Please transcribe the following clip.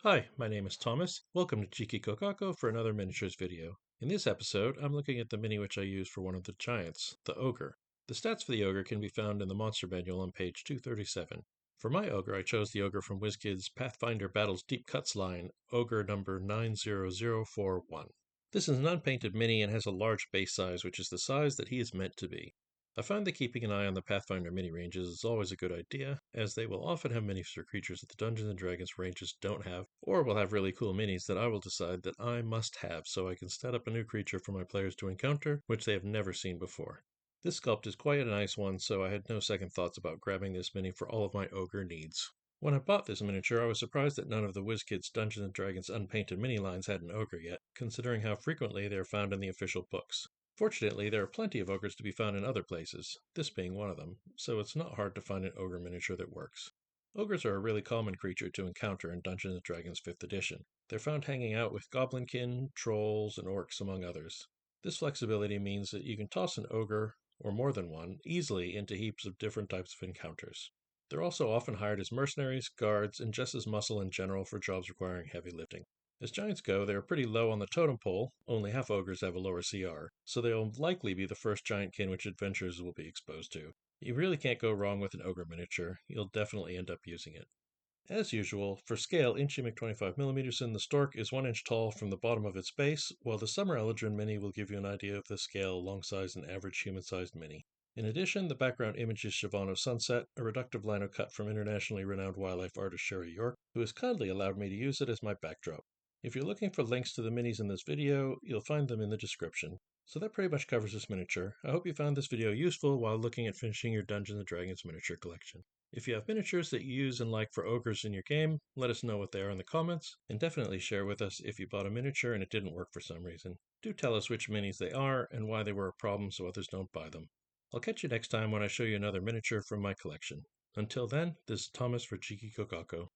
Hi, my name is Thomas. Welcome to Cheeky Kokako for another miniatures video. In this episode, I'm looking at the mini which I use for one of the giants, the Ogre. The stats for the Ogre can be found in the monster manual on page 237. For my Ogre, I chose the Ogre from WizKids' Pathfinder Battles Deep Cuts line, Ogre number 90041. This is an unpainted mini and has a large base size, which is the size that he is meant to be. I find that keeping an eye on the Pathfinder mini ranges is always a good idea, as they will often have minis for creatures that the Dungeons & Dragons ranges don't have, or will have really cool minis that I will decide that I must have so I can set up a new creature for my players to encounter, which they have never seen before. This sculpt is quite a nice one, so I had no second thoughts about grabbing this mini for all of my Ogre needs. When I bought this miniature, I was surprised that none of the WizKids Dungeons & Dragons unpainted mini lines had an Ogre yet, considering how frequently they are found in the official books. Fortunately, there are plenty of ogres to be found in other places, this being one of them, so it's not hard to find an ogre miniature that works. Ogres are a really common creature to encounter in Dungeons & Dragons 5th edition. They're found hanging out with goblinkin, trolls, and orcs, among others. This flexibility means that you can toss an ogre, or more than one, easily into heaps of different types of encounters. They're also often hired as mercenaries, guards, and just as muscle in general for jobs requiring heavy lifting. As giants go, they are pretty low on the totem pole, only half ogres have a lower CR, so they'll likely be the first giant kin which adventurers will be exposed to. You really can't go wrong with an ogre miniature, you'll definitely end up using it. As usual, for scale, Inchimic 25mm in the Stork is 1 inch tall from the bottom of its base, while the Summer Eldrin mini will give you an idea of the scale alongside an average human-sized mini. In addition, the background image is Shavano's Sunset, a reductive lino cut from internationally renowned wildlife artist Sherry York, who has kindly allowed me to use it as my backdrop. If you're looking for links to the minis in this video, you'll find them in the description. So that pretty much covers this miniature. I hope you found this video useful while looking at finishing your Dungeons & Dragons miniature collection. If you have miniatures that you use and like for ogres in your game, let us know what they are in the comments, and definitely share with us if you bought a miniature and it didn't work for some reason. Do tell us which minis they are and why they were a problem so others don't buy them. I'll catch you next time when I show you another miniature from my collection. Until then, this is Thomas for Cheeky Kokako.